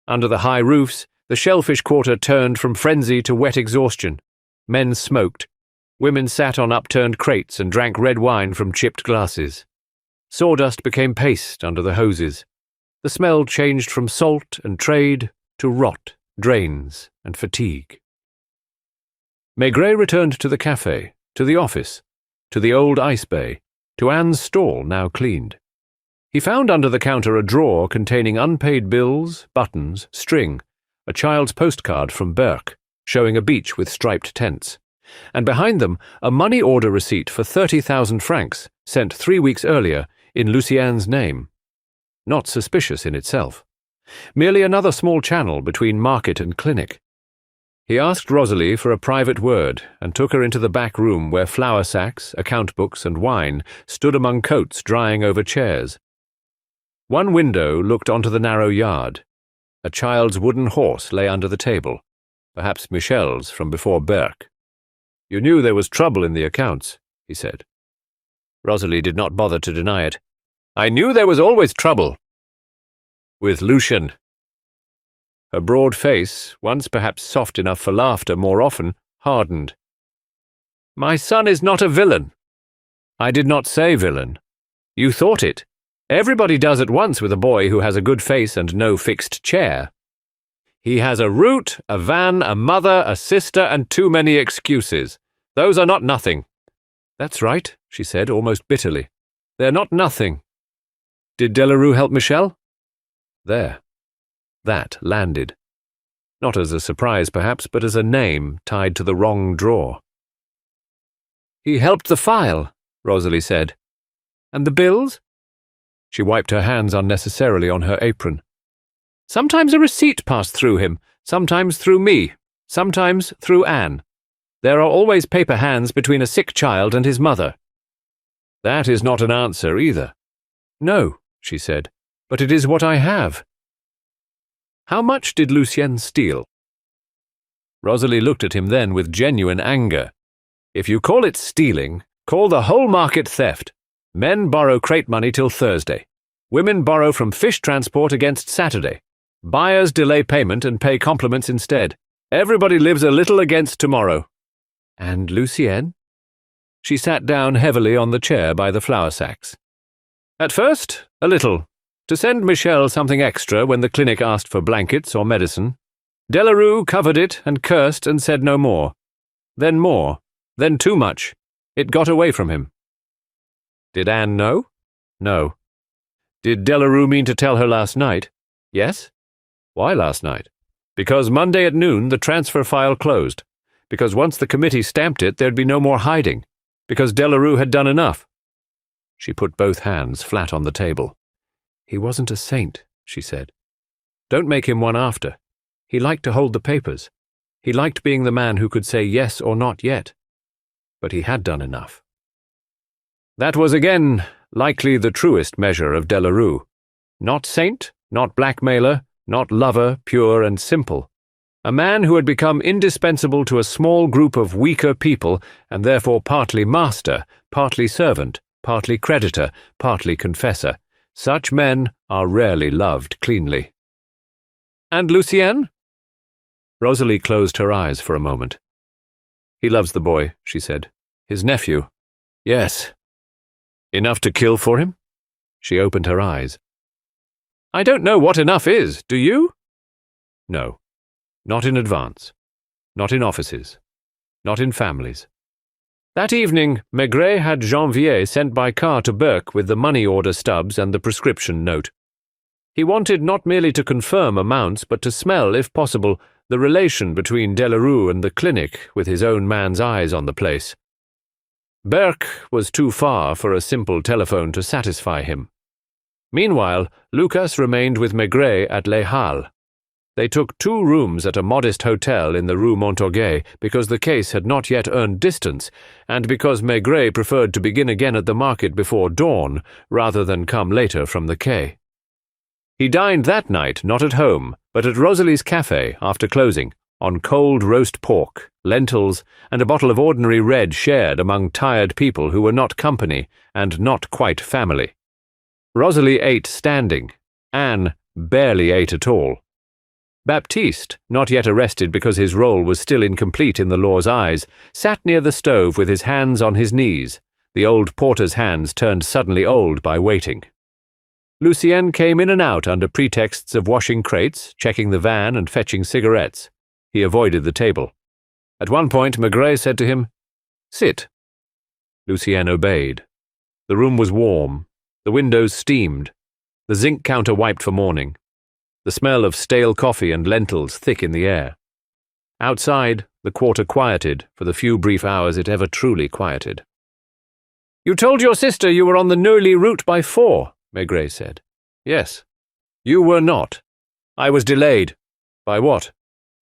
Under the high roofs, the shellfish quarter turned from frenzy to wet exhaustion. Men smoked. Women sat on upturned crates and drank red wine from chipped glasses. Sawdust became paste under the hoses. The smell changed from salt and trade to rot, drains, and fatigue. Maigret returned to the café, to the office, to the old ice bay, to Anne's stall now cleaned. He found under the counter a drawer containing unpaid bills, buttons, string, a child's postcard from Burke, showing a beach with striped tents, and behind them a money order receipt for 30,000 francs, sent 3 weeks earlier, in Lucien's name. Not suspicious in itself. Merely another small channel between market and clinic. He asked Rosalie for a private word and took her into the back room where flour sacks, account books, and wine stood among coats drying over chairs. One window looked onto the narrow yard. A child's wooden horse lay under the table, perhaps Michel's from before Burke. "You knew there was trouble in the accounts," he said. Rosalie did not bother to deny it. "I knew there was always trouble." "With Lucien." Her broad face, once perhaps soft enough for laughter more often, hardened. "My son is not a villain." "I did not say villain. You thought it. Everybody does at once with a boy who has a good face and no fixed chair. He has a route, a van, a mother, a sister, and too many excuses. Those are not nothing." "That's right," she said, almost bitterly. "They're not nothing." "Did Delarue help Michel?" There. That landed. Not as a surprise, perhaps, but as a name tied to the wrong drawer. "He helped the file," Rosalie said. "And the bills?" She wiped her hands unnecessarily on her apron. "Sometimes a receipt passed through him, sometimes through me, sometimes through Anne. There are always paper hands between a sick child and his mother." "That is not an answer either." "No," she said, "but it is what I have." "How much did Lucien steal?" Rosalie looked at him then with genuine anger. "If you call it stealing, call the whole market theft. Men borrow crate money till Thursday. Women borrow from fish transport against Saturday. Buyers delay payment and pay compliments instead. Everybody lives a little against tomorrow." "And Lucien?" She sat down heavily on the chair by the flour sacks. "At first, a little. To send Michel something extra when the clinic asked for blankets or medicine. Delarue covered it and cursed and said no more. Then more. Then too much. It got away from him." "Did Anne know?" "No." "Did Delarue mean to tell her last night?" "Yes." "Why last night?" "Because Monday at noon the transfer file closed. because once the committee stamped it, there'd be no more hiding, because Delarue had done enough. She put both hands flat on the table. He wasn't a saint, she said. Don't make him one after. He liked to hold the papers. He liked being the man who could say yes or not yet. But he had done enough. That was again likely the truest measure of Delarue. Not saint, not blackmailer, not lover, pure and simple. A man who had become indispensable to a small group of weaker people, and therefore partly master, partly servant, partly creditor, partly confessor. Such men are rarely loved cleanly. And Lucien? Rosalie closed her eyes for a moment. He loves the boy, she said. His nephew. Yes. Enough to kill for him? She opened her eyes. I don't know what enough is, do you? No. Not in advance. Not in offices. Not in families. That evening, Maigret had Janvier sent by car to Burke with the money order stubs and the prescription note. He wanted not merely to confirm amounts, but to smell, if possible, the relation between Delarue and the clinic with his own man's eyes on the place. Burke was too far for a simple telephone to satisfy him. Meanwhile, Lucas remained with Maigret at Les Halles. They took 2 rooms at a modest hotel in the Rue Montorgueil because the case had not yet earned distance, and because Maigret preferred to begin again at the market before dawn, rather than come later from the quay. He dined that night not at home, but at Rosalie's café after closing, on cold roast pork, lentils, and a bottle of ordinary red shared among tired people who were not company and not quite family. Rosalie ate standing. Anne barely ate at all. Baptiste, not yet arrested because his role was still incomplete in the law's eyes, sat near the stove with his hands on his knees, the old porter's hands turned suddenly old by waiting. Lucien came in and out under pretexts of washing crates, checking the van, and fetching cigarettes. He avoided the table. At one point, Maigret said to him, "Sit." Lucien obeyed. The room was warm. The windows steamed. The zinc counter wiped for morning. The smell of stale coffee and lentils thick in the air. Outside, the quarter quieted for the few brief hours it ever truly quieted. "You told your sister you were on the Neuilly route by 4, Maigret said. "Yes. You were not. I was delayed." "By what?"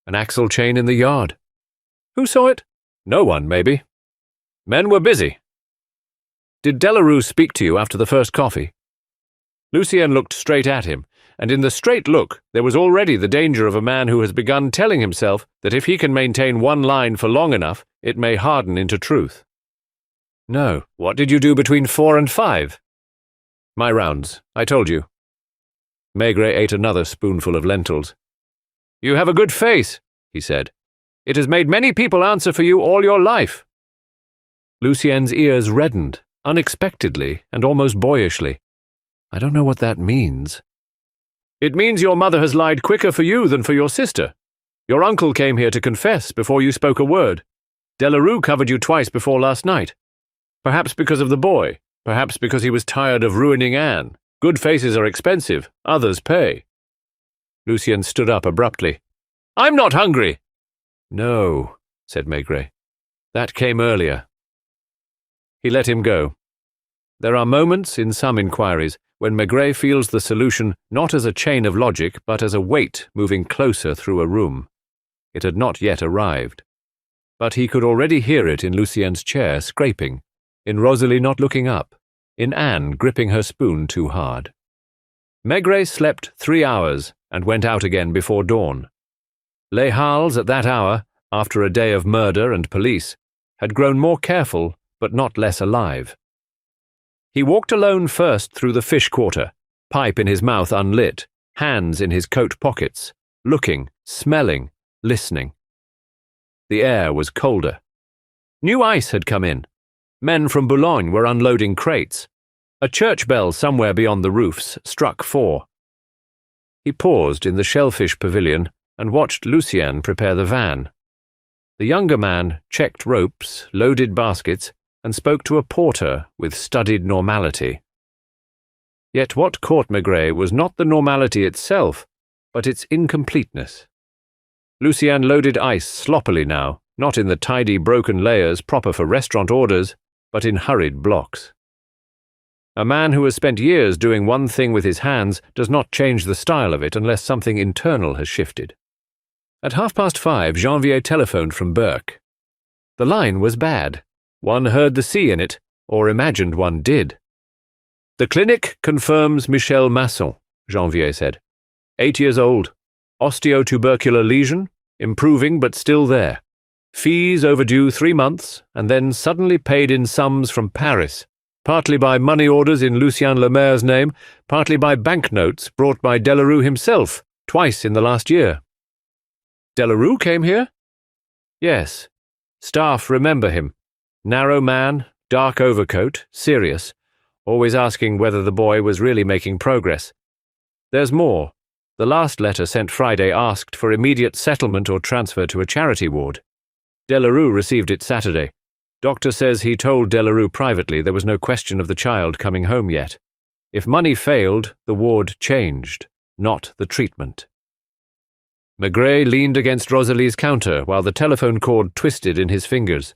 "An axle chain in the yard." "Who saw it?" "No one, maybe. Men were busy." "Did Delarue speak to you after the first coffee?" Lucien looked straight at him, and in the straight look there was already the danger of a man who has begun telling himself that if he can maintain one line for long enough, it may harden into truth. "No. What did you do between 4 and 5? "My rounds. I told you." Maigret ate another spoonful of lentils. "You have a good face," he said. "It has made many people answer for you all your life." Lucien's ears reddened, unexpectedly and almost boyishly. "I don't know what that means." "It means your mother has lied quicker for you than for your sister. Your uncle came here to confess before you spoke a word. Delarue covered you twice before last night. Perhaps because of the boy, perhaps because he was tired of ruining Anne. Good faces are expensive, others pay." Lucien stood up abruptly. "I'm not hungry." "No," said Maigret. "That came earlier." He let him go. There are moments in some inquiries when Maigret feels the solution not as a chain of logic but as a weight moving closer through a room. It had not yet arrived. But he could already hear it in Lucien's chair scraping, in Rosalie not looking up, in Anne gripping her spoon too hard. Maigret slept 3 hours and went out again before dawn. Les Halles at that hour, after a day of murder and police, had grown more careful but not less alive. He walked alone first through the fish quarter, pipe in his mouth unlit, hands in his coat pockets, looking, smelling, listening. The air was colder. New ice had come in. Men from Boulogne were unloading crates. A church bell somewhere beyond the roofs struck 4. He paused in the shellfish pavilion and watched Lucien prepare the van. The younger man checked ropes, loaded baskets, and spoke to a porter with studied normality. Yet what caught Maigret was not the normality itself, but its incompleteness. Lucien loaded ice sloppily now, not in the tidy broken layers proper for restaurant orders, but in hurried blocks. A man who has spent years doing one thing with his hands does not change the style of it unless something internal has shifted. At 5:30, Janvier telephoned from Burke. The line was bad. One heard the C in it, or imagined one did. "The clinic confirms Michel Masson," Janvier said. 8 years old. Osteotubercular lesion, improving but still there. Fees overdue 3 months, and then suddenly paid in sums from Paris, partly by money orders in Lucien Lemaire's name, partly by banknotes brought by Delarue himself, twice in the last year. Delarue came here? Yes. Staff remember him. Narrow man, dark overcoat, serious, always asking whether the boy was really making progress. There's more. The last letter sent Friday asked for immediate settlement or transfer to a charity ward. Delarue received it Saturday. Doctor says he told Delarue privately there was no question of the child coming home yet. If money failed, the ward changed, not the treatment. Maigret leaned against Rosalie's counter while the telephone cord twisted in his fingers.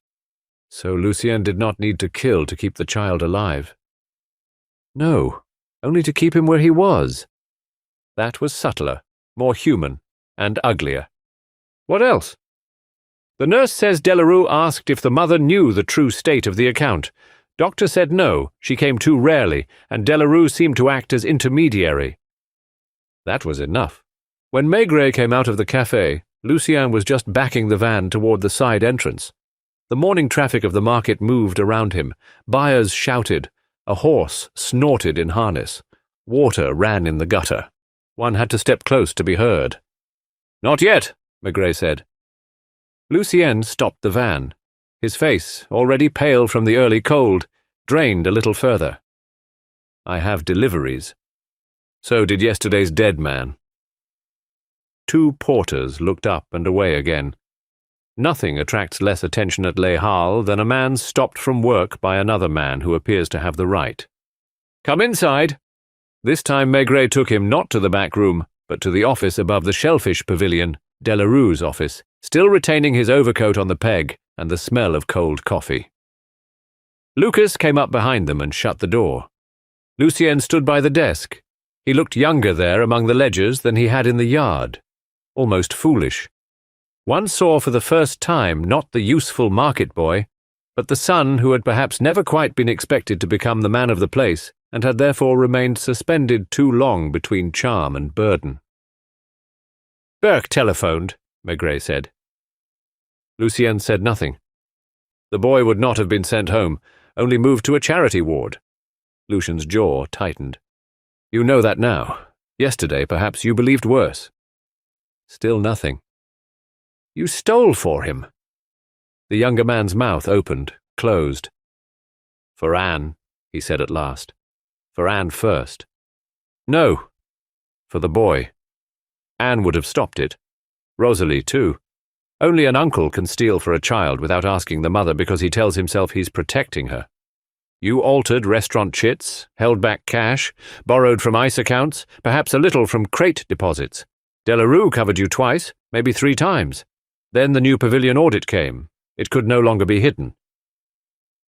So Lucien did not need to kill to keep the child alive. No, only to keep him where he was. That was subtler, more human, and uglier. What else? The nurse says Delarue asked if the mother knew the true state of the account. Doctor said no, she came too rarely, and Delarue seemed to act as intermediary. That was enough. When Maigret came out of the café, Lucien was just backing the van toward the side entrance. The morning traffic of the market moved around him. Buyers shouted. A horse snorted in harness. Water ran in the gutter. One had to step close to be heard. "Not yet," Maigret said. Lucien stopped the van. His face, already pale from the early cold, drained a little further. "I have deliveries." So did yesterday's dead man. 2 porters looked up and away again. Nothing attracts less attention at Les Halles than a man stopped from work by another man who appears to have the right. "Come inside." This time Maigret took him not to the back room, but to the office above the shellfish pavilion, Delarue's office, still retaining his overcoat on the peg and the smell of cold coffee. Lucas came up behind them and shut the door. Lucien stood by the desk. He looked younger there among the ledgers than he had in the yard. Almost foolish. One saw for the first time not the useful market boy, but the son who had perhaps never quite been expected to become the man of the place, and had therefore remained suspended too long between charm and burden. "Burke telephoned," Maigret said. Lucien said nothing. The boy would not have been sent home, only moved to a charity ward. Lucien's jaw tightened. "You know that now. Yesterday, perhaps, you believed worse." Still nothing. "You stole for him." The younger man's mouth opened, closed. "For Anne," he said at last. "For Anne first." "No. For the boy. Anne would have stopped it. Rosalie, too. Only an uncle can steal for a child without asking the mother because he tells himself he's protecting her. You altered restaurant chits, held back cash, borrowed from ICE accounts, perhaps a little from crate deposits. Delarue covered you twice, maybe 3 times. Then the new pavilion audit came. It could no longer be hidden."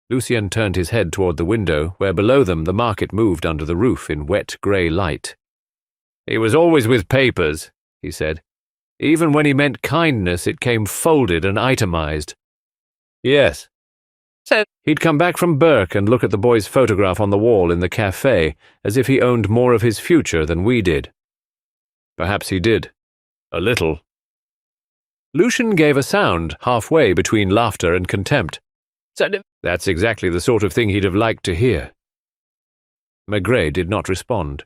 Lucien turned his head toward the window, where below them the market moved under the roof in wet grey light. "He was always with papers," he said. "Even when he meant kindness, it came folded and itemized." "Yes." Said he'd come back from Burke and look at the boy's photograph on the wall in the café, as if he owned more of his future than we did. Perhaps he did. A little. Lucien gave a sound halfway between laughter and contempt. That's exactly the sort of thing he'd have liked to hear. Maigret did not respond.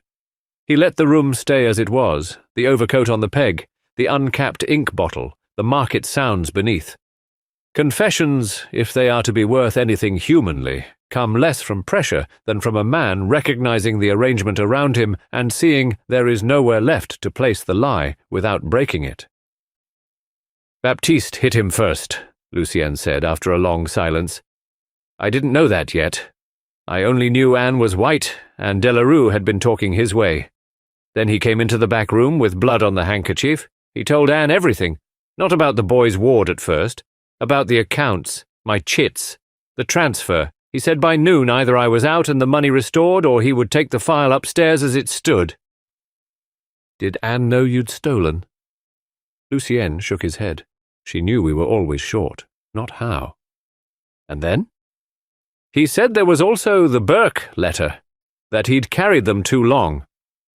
He let the room stay as it was, the overcoat on the peg, the uncapped ink bottle, the market sounds beneath. Confessions, if they are to be worth anything humanly, come less from pressure than from a man recognizing the arrangement around him and seeing there is nowhere left to place the lie without breaking it. "Baptiste hit him first," Lucien said after a long silence. "I didn't know that yet. I only knew Anne was white, and Delarue had been talking his way. Then he came into the back room with blood on the handkerchief. He told Anne everything, not about the boy's ward at first. About the accounts, my chits, the transfer. He said by noon either I was out and the money restored, or he would take the file upstairs as it stood." "Did Anne know you'd stolen?" Lucienne shook his head. She knew we were always short, not how. "And then?" "He said there was also the Burke letter, that he'd carried them too long,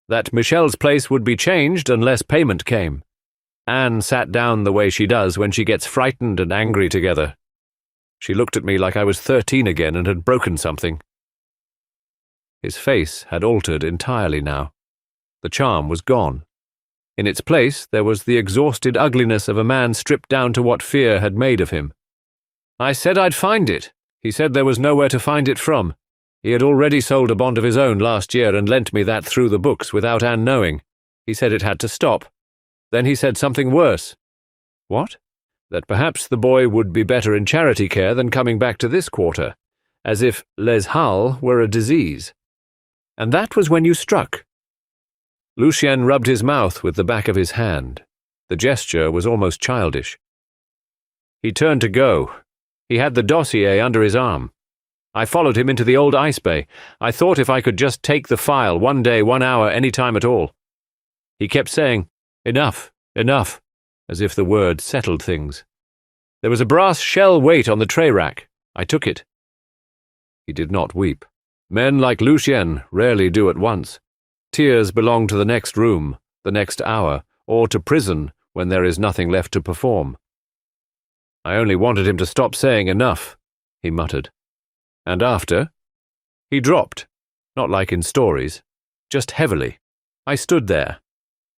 that Michelle's place would be changed unless payment came. Anne sat down the way she does when she gets frightened and angry together. She looked at me like I was 13 again and had broken something." His face had altered entirely now. The charm was gone. In its place there was the exhausted ugliness of a man stripped down to what fear had made of him. "I said I'd find it. He said there was nowhere to find it from. He had already sold a bond of his own last year and lent me that through the books without Anne knowing. He said it had to stop. Then he said something worse." "What?" "That perhaps the boy would be better in charity care than coming back to this quarter, as if les Halles were a disease." "And that was when you struck?" Lucien rubbed his mouth with the back of his hand. The gesture was almost childish. "He turned to go. He had the dossier under his arm. I followed him into the old ice bay. I thought if I could just take the file 1 day, 1 hour, any time at all. He kept saying, 'Enough, enough,' as if the word settled things. There was a brass shell weight on the tray rack. I took it." He did not weep. Men like Lucien rarely do at once. Tears belong to the next room, the next hour, or to prison when there is nothing left to perform. "I only wanted him to stop saying enough," he muttered. "And after?" He dropped, not like in stories, just heavily. I stood there.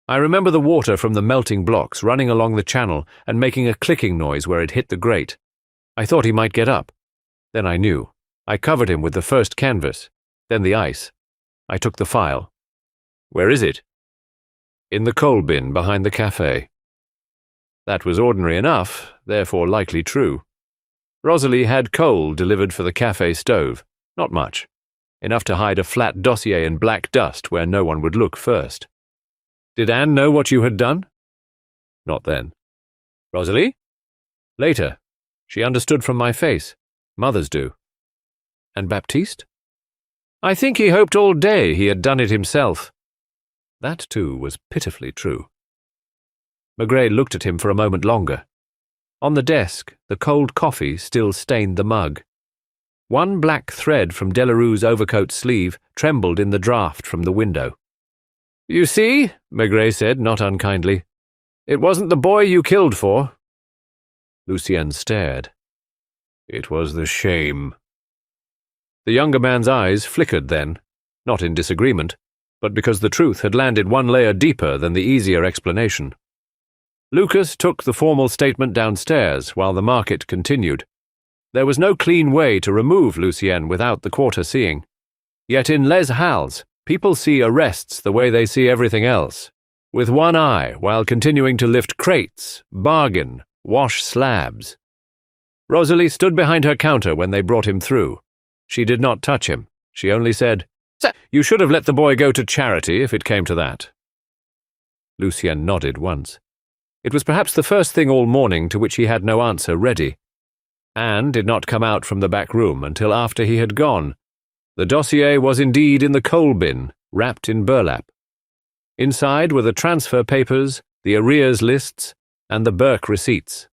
I remember the water from the melting blocks running along the channel and making a clicking noise where it hit the grate. I thought he might get up. Then I knew. I covered him with the first canvas, then the ice. I took the file. "Where is it?" "In the coal bin behind the cafe." That was ordinary enough, therefore likely true. Rosalie had coal delivered for the cafe stove. Not much. Enough to hide a flat dossier in black dust where no one would look first. "Did Anne know what you had done?" "Not then." "Rosalie?" "Later. She understood from my face. Mothers do." "And Baptiste?" "I think he hoped all day he had done it himself." That, too, was pitifully true. Maigret looked at him for a moment longer. On the desk, the cold coffee still stained the mug. One black thread from Delarue's overcoat sleeve trembled in the draught from the window. "You see," Maigret said, not unkindly, "it wasn't the boy you killed for." Lucien stared. "It was the shame." The younger man's eyes flickered then, not in disagreement, but because the truth had landed 1 layer deeper than the easier explanation. Lucas took the formal statement downstairs while the market continued. There was no clean way to remove Lucien without the quarter seeing. Yet in Les Halles, people see arrests the way they see everything else, with one eye while continuing to lift crates, bargain, wash slabs. Rosalie stood behind her counter when they brought him through. She did not touch him. She only said, "You should have let the boy go to charity if it came to that." Lucien nodded once. It was perhaps the first thing all morning to which he had no answer ready. Anne did not come out from the back room until after he had gone. The dossier was indeed in the coal bin, wrapped in burlap. Inside were the transfer papers, the arrears lists, and the Burke receipts.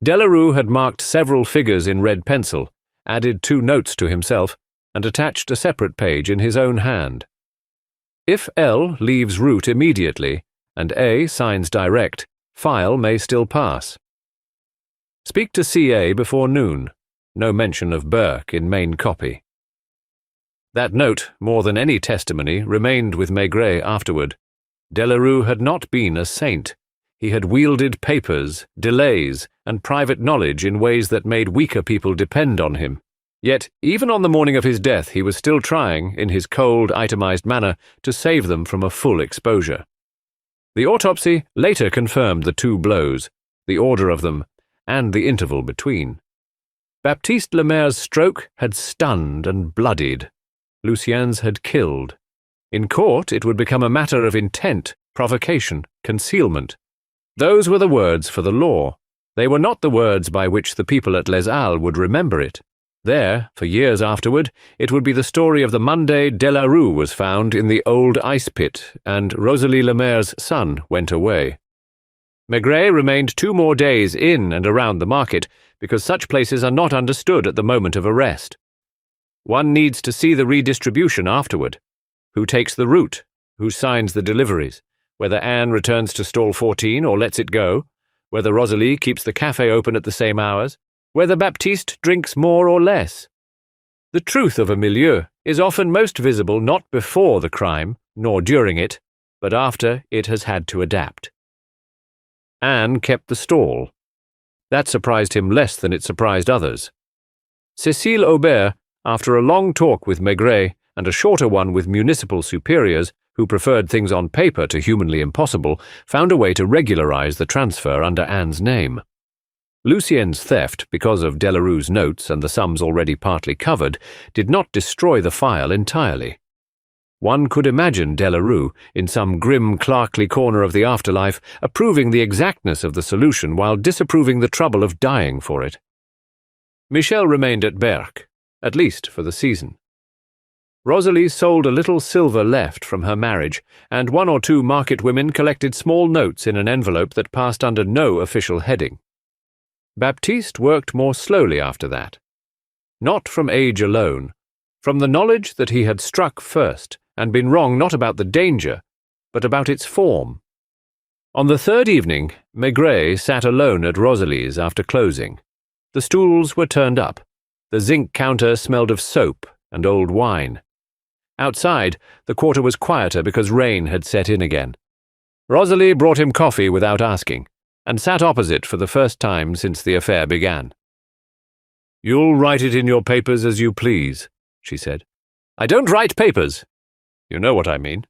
Delarue had marked several figures in red pencil, added 2 notes to himself, and attached a separate page in his own hand. If L leaves route immediately, and A signs direct, file may still pass. Speak to CA before noon. No mention of Burke in main copy. That note, more than any testimony, remained with Maigret afterward. Delarue had not been a saint. He had wielded papers, delays, and private knowledge in ways that made weaker people depend on him. Yet, even on the morning of his death, he was still trying, in his cold, itemized manner, to save them from a full exposure. The autopsy later confirmed the 2 blows, the order of them, and the interval between. Baptiste Lemaire's stroke had stunned and bloodied. Lucien's had killed. In court it would become a matter of intent, provocation, concealment. Those were the words for the law. They were not the words by which the people at Les Halles would remember it. There, for years afterward, it would be the story of the Monday Delarue was found in the old ice pit, and Rosalie Lemaire's son went away. Maigret remained 2 more days in and around the market, because such places are not understood at the moment of arrest. One needs to see the redistribution afterward. Who takes the route? Who signs the deliveries? Whether Anne returns to stall 14 or lets it go? Whether Rosalie keeps the café open at the same hours? Whether Baptiste drinks more or less? The truth of a milieu is often most visible not before the crime, nor during it, but after it has had to adapt. Anne kept the stall. That surprised him less than it surprised others. Cécile Aubert, after a long talk with Maigret and a shorter one with municipal superiors, who preferred things on paper to humanly impossible, found a way to regularize the transfer under Anne's name. Lucien's theft, because of Delarue's notes and the sums already partly covered, did not destroy the file entirely. One could imagine Delarue, in some grim clerkly corner of the afterlife, approving the exactness of the solution while disapproving the trouble of dying for it. Michel remained at Berck, at least for the season. Rosalie sold a little silver left from her marriage, and 1 or 2 market women collected small notes in an envelope that passed under no official heading. Baptiste worked more slowly after that. Not from age alone, from the knowledge that he had struck first, and been wrong not about the danger, but about its form. On the 3rd evening, Maigret sat alone at Rosalie's after closing. The stools were turned up. The zinc counter smelled of soap and old wine. Outside, the quarter was quieter because rain had set in again. Rosalie brought him coffee without asking, and sat opposite for the first time since the affair began. "You'll write it in your papers as you please," she said. "I don't write papers." "You know what I mean."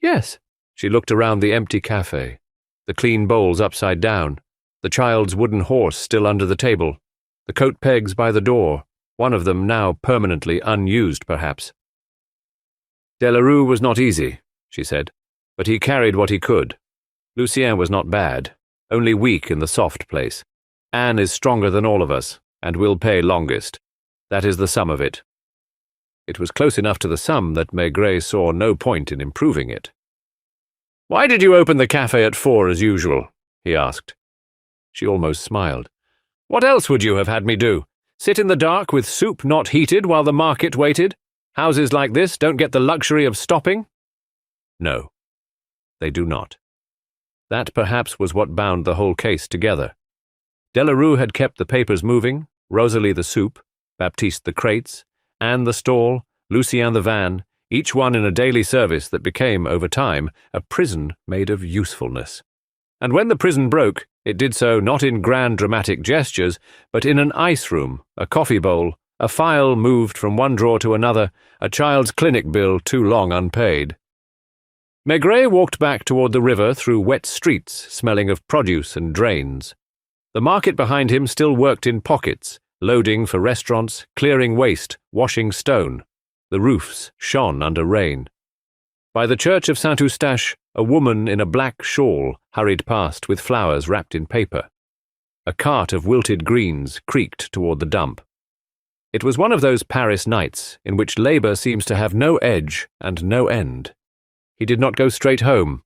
"Yes." She looked around the empty café, the clean bowls upside down, the child's wooden horse still under the table, the coat pegs by the door, one of them now permanently unused perhaps. "Delarue was not easy," she said, "but he carried what he could. Lucien was not bad, only weak in the soft place. Anne is stronger than all of us, and will pay longest. That is the sum of it." It was close enough to the sum that Maigret saw no point in improving it. "Why did you open the café at 4 as usual?" he asked. She almost smiled. "What else would you have had me do? Sit in the dark with soup not heated while the market waited? Houses like this don't get the luxury of stopping?" No, they do not. That perhaps was what bound the whole case together. Delarue had kept the papers moving, Rosalie the soup, Baptiste the crates, Anne the stall, Lucien the van, each one in a daily service that became, over time, a prison made of usefulness. And when the prison broke, it did so not in grand dramatic gestures, but in an ice room, a coffee bowl, a file moved from one drawer to another, a child's clinic bill too long unpaid. Maigret walked back toward the river through wet streets smelling of produce and drains. The market behind him still worked in pockets, loading for restaurants, clearing waste, washing stone. The roofs shone under rain. By the church of Saint-Eustache, a woman in a black shawl hurried past with flowers wrapped in paper. A cart of wilted greens creaked toward the dump. It was one of those Paris nights in which labour seems to have no edge and no end. He did not go straight home.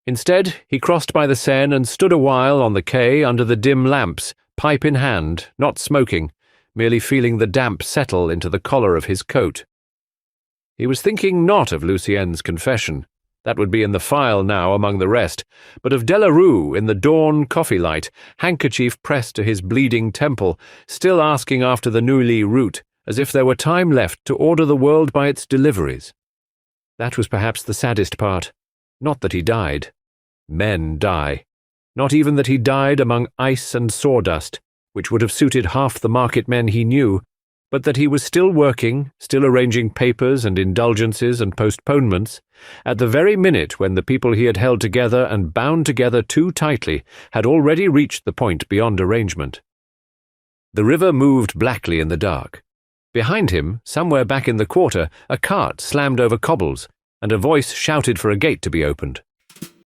Instead, he crossed by the Seine and stood a while on the quay under the dim lamps, pipe in hand, not smoking, merely feeling the damp settle into the collar of his coat. He was thinking not of Lucien's confession. That would be in the file now among the rest, but of Delarue in the dawn coffee light, handkerchief pressed to his bleeding temple, still asking after the Neuilly route, as if there were time left to order the world by its deliveries. That was perhaps the saddest part. Not that he died. Men die. Not even that he died among ice and sawdust, which would have suited half the market men he knew, but that he was still working, still arranging papers and indulgences and postponements, at the very minute when the people he had held together and bound together too tightly had already reached the point beyond arrangement. The river moved blackly in the dark. Behind him, somewhere back in the quarter, a cart slammed over cobbles, and a voice shouted for a gate to be opened.